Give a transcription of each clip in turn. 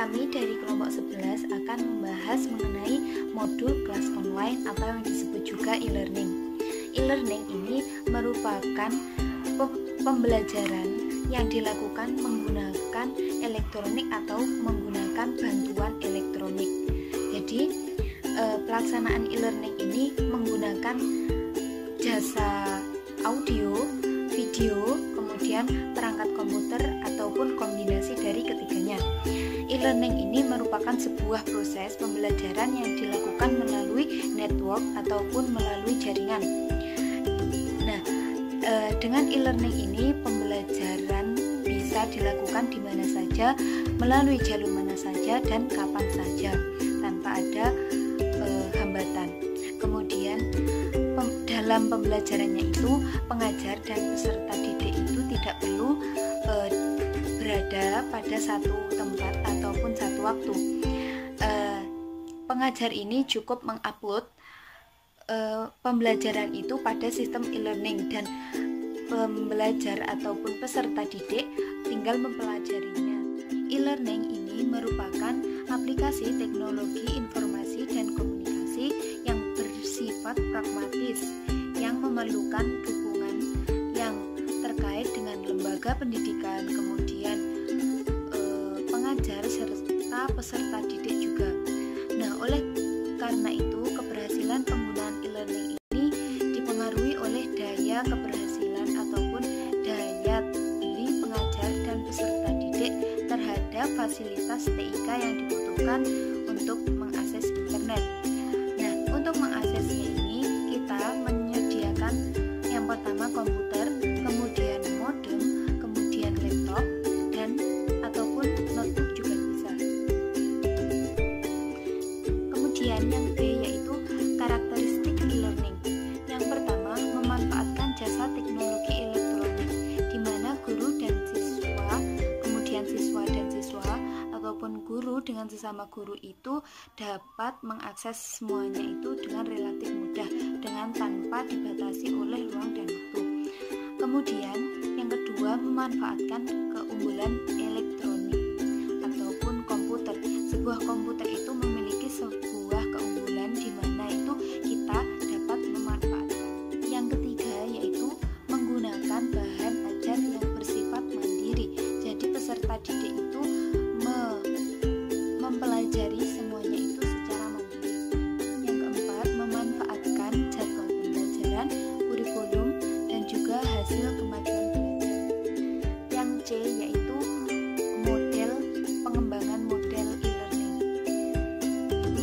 Kami dari kelompok 11 akan membahas mengenai modul kelas online atau yang disebut juga e-learning. E-learning ini merupakan pembelajaran yang dilakukan menggunakan elektronik atau menggunakan bantuan elektronik. Jadi pelaksanaan e-learning ini menggunakan jasa audio, video, kemudian perangkat komputer ataupun kombinasi dari ketiganya. E-learning ini merupakan sebuah proses pembelajaran yang dilakukan melalui network ataupun melalui jaringan. Nah, dengan e-learning ini pembelajaran bisa dilakukan di mana saja, melalui jalur mana saja dan kapan saja tanpa ada hambatan. Kemudian dalam pembelajarannya itu pengajar dan peserta didik itu tidak perlu berada pada satu tempat ataupun satu waktu. Pengajar ini cukup mengupload pembelajaran itu pada sistem e-learning dan pembelajar ataupun peserta didik tinggal mempelajarinya. E-learning ini merupakan aplikasi teknologi informasi dan komunikasi yang bersifat pragmatis yang memerlukan dukungan yang terkait dengan lembaga pendidikan, kemudian pengajar serta peserta didik juga. Nah, oleh karena itu keberhasilan penggunaan e-learning ini dipengaruhi oleh daya keberhasilan ataupun daya beli pengajar dan peserta didik terhadap fasilitas TIK yang dibutuhkan untuk mengakses internet. Nah, untuk mengaksesnya ini kita menyediakan yang pertama komputer, kemudian modem, kemudian laptop, dan ataupun notebook juga bisa. Kemudian yang B yaitu karakteristik e-learning. Yang pertama, memanfaatkan jasa teknologi elektronik di mana guru dan siswa, kemudian siswa dan siswa ataupun guru dengan sesama guru itu dapat mengakses semuanya itu dengan relatif mudah dengan tanpa dibatasi oleh ruang dan waktu. Kemudian yang kedua, memanfaatkan keunggulan elektronik ataupun komputer. Sebuah komputer itu memiliki sebuah keunggulan di mana itu kita dapat memanfaatkan. Yang ketiga yaitu menggunakan bahan ajar yang bersifat mandiri. Jadi peserta didik itu mempelajari semuanya itu secara mandiri. Yang keempat, memanfaatkan jadwal pembelajaran, kurikulum, dan juga hasil kemajuan belajar. Yang C yaitu model pengembangan model e-learning.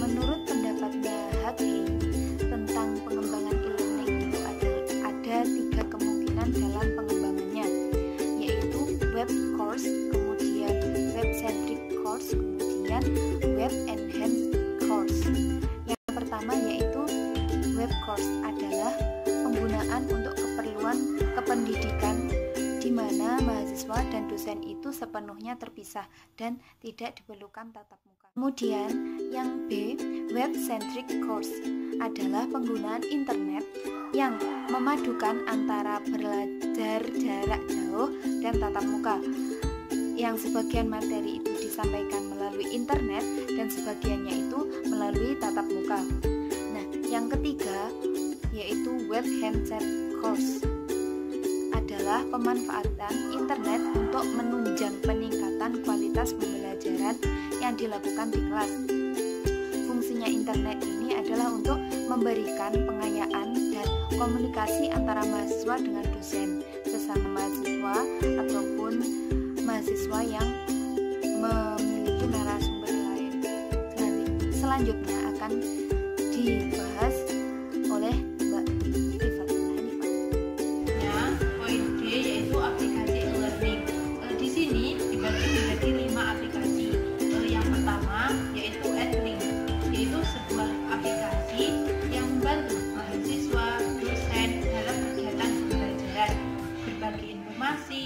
Menurut pendapatnya Hakim tentang pengembangan e-learning itu ada 3 kemungkinan dalam pengembangannya, yaitu web course, kemudian web centric course, kemudian web enhanced course. Yang pertama yaitu web course adalah penggunaan untuk keperluan kependidikan di mana mahasiswa dan dosen itu sepenuhnya terpisah dan tidak diperlukan tatap muka. Kemudian yang B, web centric course adalah penggunaan internet yang memadukan antara belajar jarak jauh dan tatap muka, yang sebagian materi itu disampaikan melalui internet dan sebagiannya itu melalui tatap muka. Nah, yang ketiga yaitu web enhanced course adalah pemanfaatan internet untuk menunjang peningkatan kualitas pembelajaran yang dilakukan di kelas. Fungsinya internet ini adalah untuk memberikan pengayaan dan komunikasi antara mahasiswa dengan dosen, sesama mahasiswa ataupun mahasiswa yang memiliki narasumber lain. Selanjutnya akan dibahas oleh Mbak Rifat. Ya, poin D yaitu aplikasi e-learning. Di sini dibagi menjadi 5 aplikasi. Yang pertama yaitu EdLink, yaitu sebuah aplikasi yang membantu mahasiswa, dosen dalam kegiatan pembelajaran, berbagi informasi,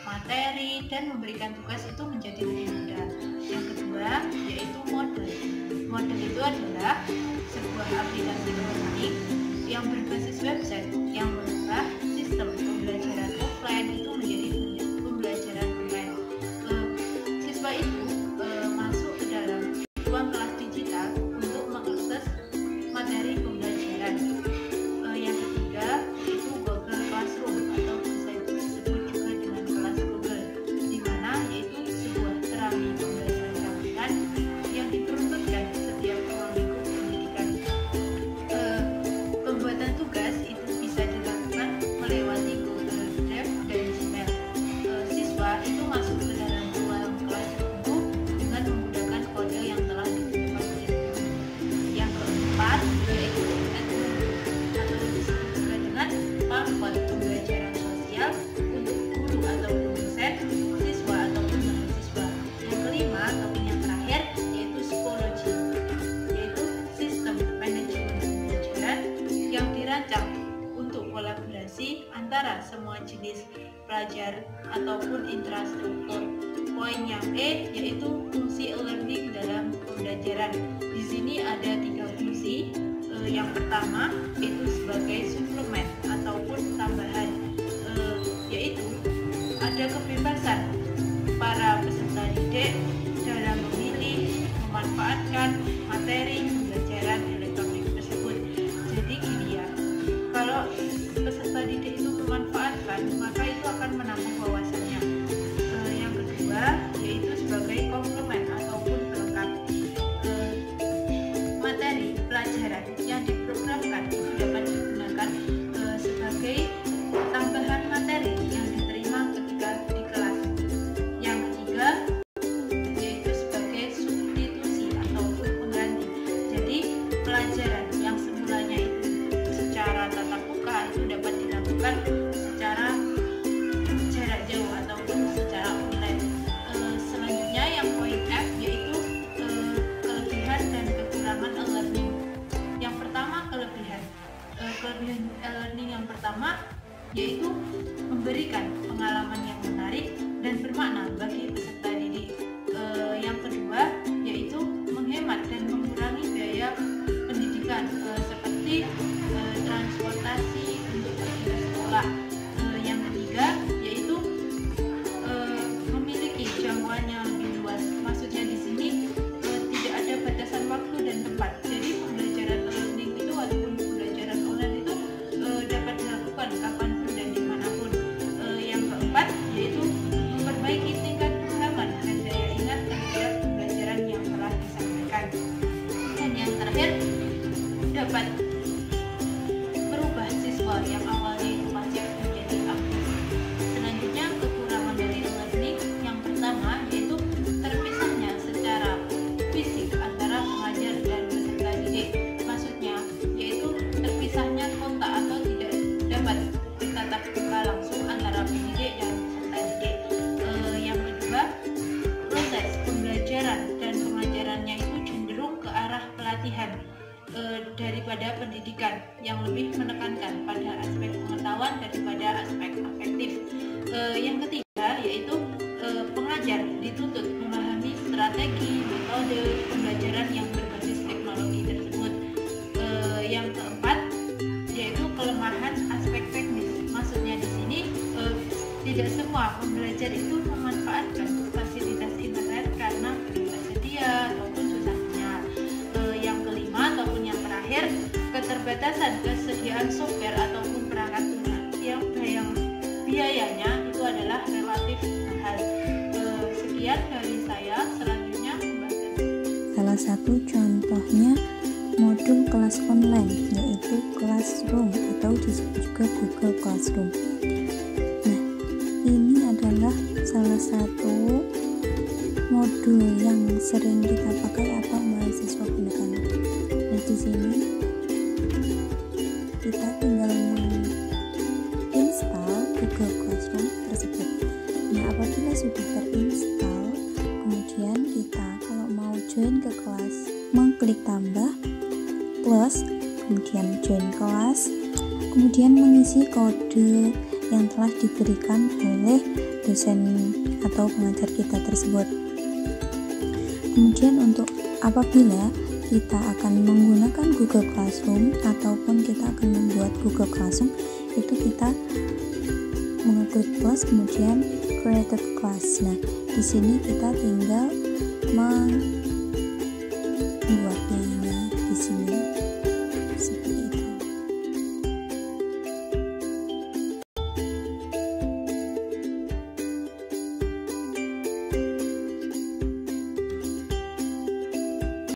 materi, dan memberikan tugas itu menjadi lebih mudah. Yang kedua yaitu Moodle. Moodle itu adalah sebuah aplikasi elektronik yang berbasis website yang merubah sistem pembelajaran offline itu menjadi pembelajaran online. Siswa itu masuk ke semua jenis pelajar ataupun infrastruktur. Poin yang E yaitu fungsi e-learning dalam pembelajaran. Di sini ada 3 fungsi. Yang pertama itu sebagai suplemen ataupun tambahan, yaitu ada kebebasan para peserta didik dalam memilih, memanfaatkan materi pembelajaran elektronik tersebut. Jadi gini ya, kalau peserta didik itu memanfaatkan, maka itu akan menambah wawasannya. Yang kedua yaitu sebagai komplement ataupun pelengkap. Materi pelajaran yang diprogramkan itu dapat digunakan sebagai tambahan materi yang diterima ketika di kelas. Yang ketiga yaitu sebagai substitusi ataupun pengganti. Jadi pelajaran yang semulanya itu secara tatap muka itu dapat dilakukan secara jarak jauh ataupun secara online. Selanjutnya yang poin F yaitu kelebihan dan kekurangan e-learning. Yang pertama kelebihan e-learning yang pertama yaitu memberikan pengalaman yang menarik dan bermakna bagi peserta didik. Yang kedua yaitu menghemat dan mengurangi biaya pendidikan seperti transportasi untuk pergi ke sekolah. Yang ketiga yaitu memiliki jangkauan yang lebih luas. Maksudnya di sini tidak ada batasan waktu dan tempat. Jadi pembelajaran e-learning itu walaupun pembelajaran online itu dapat dilakukan kapanpun dan dimanapun. Yang keempat yaitu memperbaiki tingkat pemahaman dan daya ingat terhadap pembelajaran yang telah disampaikan. Dan yang terakhir dapat merubah siswa yang awalnya itu pasif menjadi aktif. Selanjutnya kekurangan dari e-learning yang pertama yaitu terpisahnya secara fisik antara pengajar dan peserta didik. Maksudnya yaitu terpisahnya kontak atau tidak dapat bertatap muka langsung antara pendidik dan peserta didik. Yang kedua, proses pembelajaran dan pengajarannya itu cenderung ke arah pelatihan daripada pendidikan yang lebih menekankan pada aspek pengetahuan daripada aspek afektif. Yang ketiga yaitu pengajar dituntut memahami strategi, metode pembelajaran yang berbasis teknologi tersebut. Yang keempat yaitu kelemahan aspek teknis. Maksudnya di sini tidak semua pembelajar itu memanfaatkan fasilitas internet karena belum tersedia ataupun susah sinyal. Yang kelima ataupun yang terakhir keterbatasan kesediaan software ataupun perangkat lunak yang biayanya itu adalah relatif mahal. Sekian dari saya. Selanjutnya pembahasan. Salah satu contohnya modul kelas online yaitu Classroom atau disebut juga Google Classroom. Nah, ini adalah salah satu modul yang sering kita pakai atau mahasiswa gunakan. Nah, di sini kita tinggal menginstal Google Classroom tersebut. Nah, apabila sudah terinstall, kemudian kita kalau mau join ke kelas, mengklik tambah plus, kemudian join kelas, kemudian mengisi kode yang telah diberikan oleh dosen atau pengajar kita tersebut. Kemudian untuk apabila kita akan menggunakan Google Classroom ataupun kita akan membuat Google Classroom, itu kita mengklik plus kemudian created class. Nah, di sini kita tinggal